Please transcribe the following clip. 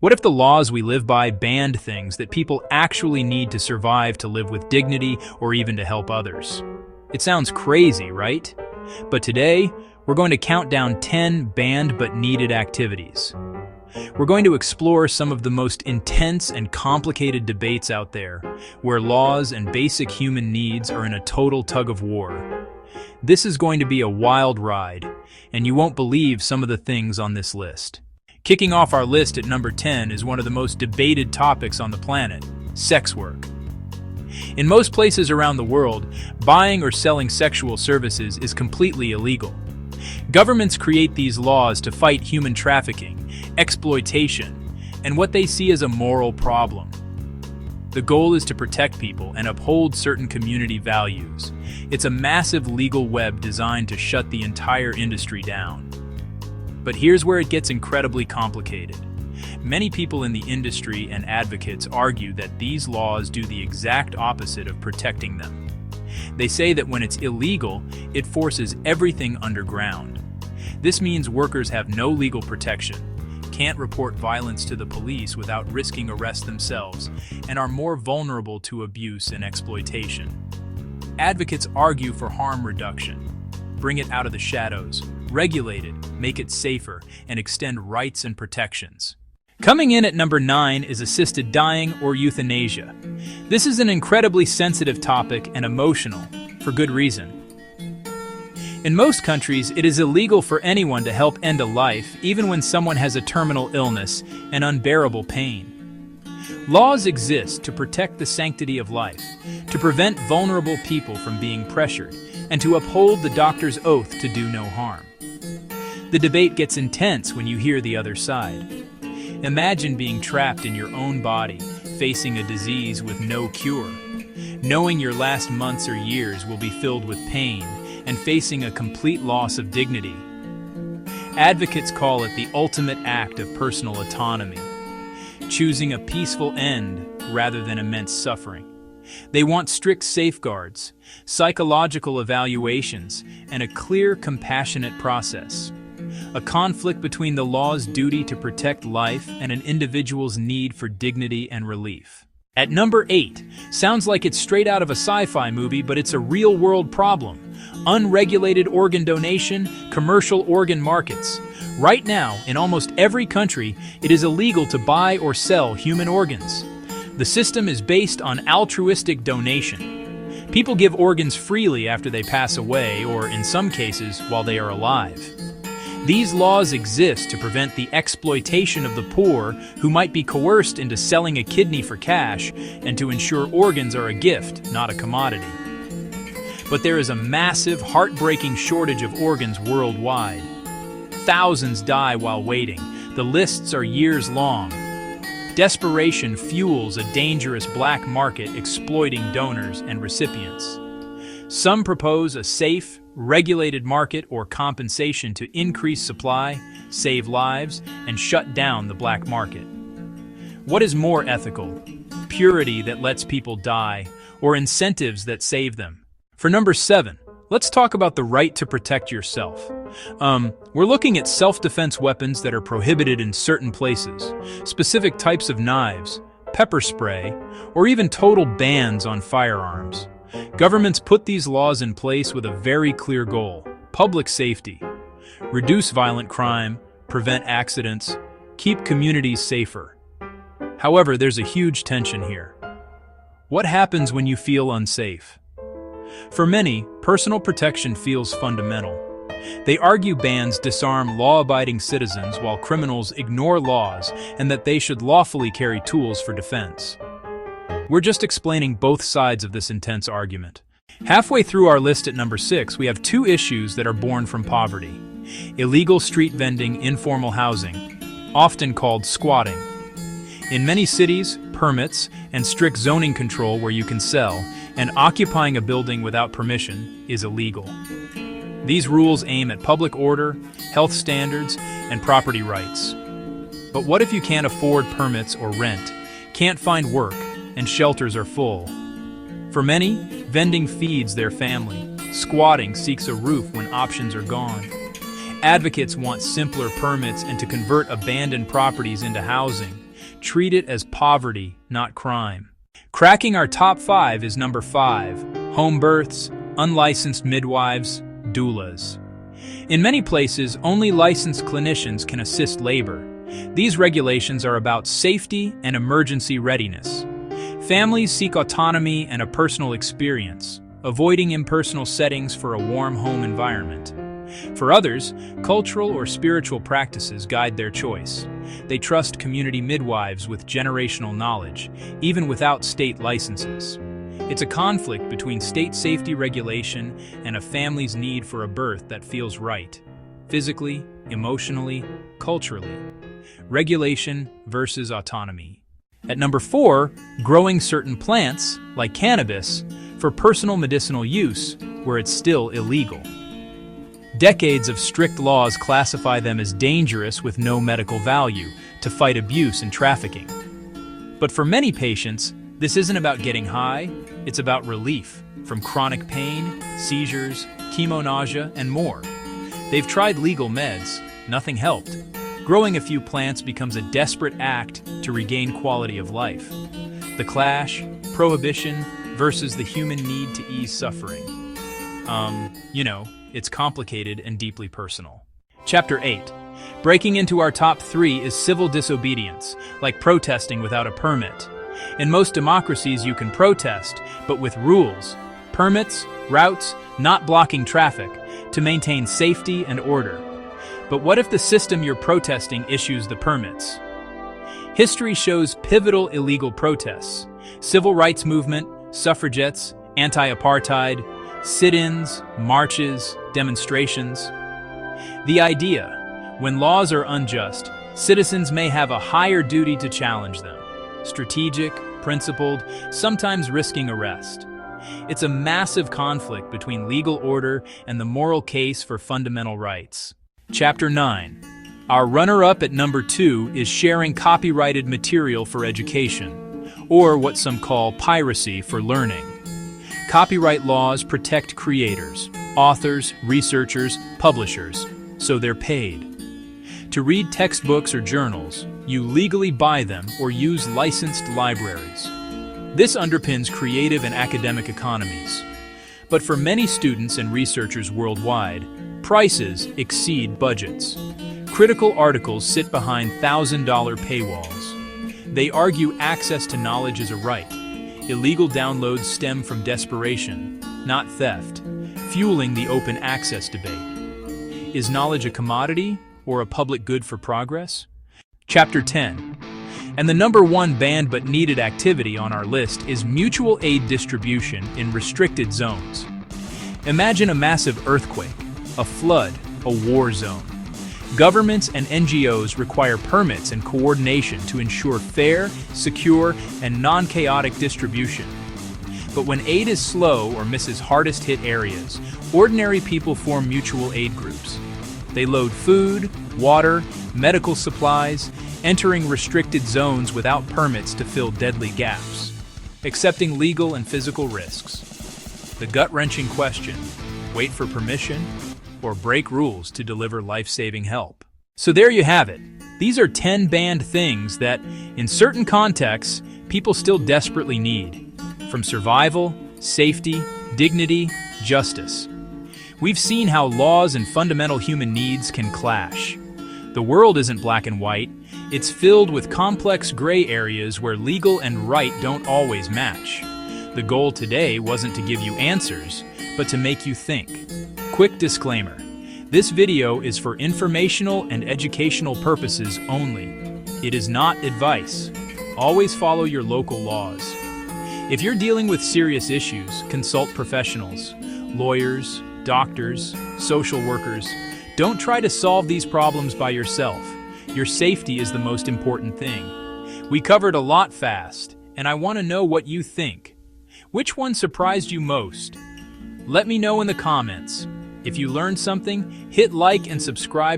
What if the laws we live by banned things that people actually need to survive, to live with dignity, or even to help others? It sounds crazy, right? But today, we're going to count down 10 banned but needed activities. We're going to explore some of the most intense and complicated debates out there, where laws and basic human needs are in a total tug-of-war. This is going to be a wild ride, and you won't believe some of the things on this list. Kicking off our list at number 10 is one of the most debated topics on the planet: sex work. In most places around the world, buying or selling sexual services is completely illegal. Governments create these laws to fight human trafficking, exploitation, and what they see as a moral problem. The goal is to protect people and uphold certain community values. It's a massive legal web designed to shut the entire industry down. But here's where it gets incredibly complicated. Many people in the industry and advocates argue that these laws do the exact opposite of protecting them. They say that when it's illegal, it forces everything underground. This means workers have no legal protection, can't report violence to the police without risking arrest themselves, and are more vulnerable to abuse and exploitation. Advocates argue for harm reduction. Bring it out of the shadows, regulate it, make it safer, and extend rights and protections. Coming in at number 9 is assisted dying or euthanasia. This is an incredibly sensitive topic and emotional, for good reason. In most countries, it is illegal for anyone to help end a life, even when someone has a terminal illness and unbearable pain. Laws exist to protect the sanctity of life, to prevent vulnerable people from being pressured, and to uphold the doctor's oath to do no harm. The debate gets intense when you hear the other side. Imagine being trapped in your own body, facing a disease with no cure, knowing your last months or years will be filled with pain, and facing a complete loss of dignity. Advocates call it the ultimate act of personal autonomy, choosing a peaceful end rather than immense suffering. They want strict safeguards, psychological evaluations, and a clear, compassionate process. A conflict between the law's duty to protect life and an individual's need for dignity and relief. At number 8, sounds like it's straight out of a sci-fi movie, but it's a real-world problem. Unregulated organ donation, commercial organ markets. Right now, in almost every country, it is illegal to buy or sell human organs. The system is based on altruistic donation. People give organs freely after they pass away, or in some cases, while they are alive. These laws exist to prevent the exploitation of the poor who might be coerced into selling a kidney for cash, and to ensure organs are a gift, not a commodity. But there is a massive, heartbreaking shortage of organs worldwide. Thousands die while waiting. The lists are years long. Desperation fuels a dangerous black market exploiting donors and recipients. Some propose a safe, regulated market or compensation to increase supply, save lives, and shut down the black market. What is more ethical? Purity that lets people die, or incentives that save them? For number 7, let's talk about the right to protect yourself. We're looking at self-defense weapons that are prohibited in certain places, specific types of knives, pepper spray, or even total bans on firearms. Governments put these laws in place with a very clear goal: public safety. Reduce violent crime, prevent accidents, keep communities safer. However, there's a huge tension here. What happens when you feel unsafe? For many, personal protection feels fundamental. They argue bans disarm law-abiding citizens while criminals ignore laws, and that they should lawfully carry tools for defense. We're just explaining both sides of this intense argument. Halfway through our list at number 6, we have 2 issues that are born from poverty: illegal street vending, informal housing, often called squatting. In many cities, permits and strict zoning control where you can sell, and occupying a building without permission is illegal. These rules aim at public order, health standards, and property rights. But what if you can't afford permits or rent, can't find work, and shelters are full? For many, vending feeds their family. Squatting seeks a roof when options are gone. Advocates want simpler permits and to convert abandoned properties into housing, Treat it as poverty, not crime. Cracking our top 5 is number 5, home births, unlicensed midwives, doulas. In many places, only licensed clinicians can assist labor. These regulations are about safety and emergency readiness. Families seek autonomy and a personal experience, avoiding impersonal settings for a warm home environment. For others, cultural or spiritual practices guide their choice. They trust community midwives with generational knowledge, even without state licenses. It's a conflict between state safety regulation and a family's need for a birth that feels right, physically, emotionally, culturally. Regulation versus autonomy. At number 4, growing certain plants, like cannabis, for personal medicinal use, where it's still illegal. Decades of strict laws classify them as dangerous with no medical value to fight abuse and trafficking. But for many patients, this isn't about getting high, it's about relief from chronic pain, seizures, chemonausea, and more. They've tried legal meds, nothing helped. Growing a few plants becomes a desperate act to regain quality of life. The clash, prohibition versus the human need to ease suffering. It's complicated and deeply personal. Chapter 8. Breaking into our top 3 is civil disobedience, like protesting without a permit. In most democracies you can protest, but with rules, permits, routes, not blocking traffic, to maintain safety and order. But what if the system you're protesting issues the permits? History shows pivotal illegal protests: civil rights movement, suffragettes, anti-apartheid, sit-ins, marches, demonstrations. The idea: when laws are unjust, citizens may have a higher duty to challenge them. Strategic, principled, sometimes risking arrest. It's a massive conflict between legal order and the moral case for fundamental rights. Chapter 9. Our runner-up at number 2 is sharing copyrighted material for education, or what some call piracy for learning. Copyright laws protect creators, authors, researchers, publishers, so they're paid. To read textbooks or journals, you legally buy them or use licensed libraries. This underpins creative and academic economies. But for many students and researchers worldwide, prices exceed budgets. Critical articles sit behind $1,000 paywalls. They argue access to knowledge is a right. Illegal downloads stem from desperation, not theft, fueling the open access debate. Is knowledge a commodity or a public good for progress? Chapter 10. And the number 1 banned but needed activity on our list is mutual aid distribution in restricted zones. Imagine a massive earthquake, a flood, a war zone. Governments and NGOs require permits and coordination to ensure fair, secure, and non-chaotic distribution. But when aid is slow or misses hardest-hit areas, ordinary people form mutual aid groups. They load food, water, medical supplies, entering restricted zones without permits to fill deadly gaps, accepting legal and physical risks. The gut-wrenching question: wait for permission or break rules to deliver life-saving help? So there you have it. These are 10 banned things that, in certain contexts, people still desperately need. From survival, safety, dignity, justice. We've seen how laws and fundamental human needs can clash. The world isn't black and white. It's filled with complex gray areas where legal and right don't always match. The goal today wasn't to give you answers, but to make you think. Quick disclaimer: this video is for informational and educational purposes only. It is not advice. Always follow your local laws. If you're dealing with serious issues, consult professionals, lawyers, doctors, social workers. Don't try to solve these problems by yourself. Your safety is the most important thing. We covered a lot fast, and I want to know what you think. Which one surprised you most? Let me know in the comments. If you learned something, hit like and subscribe.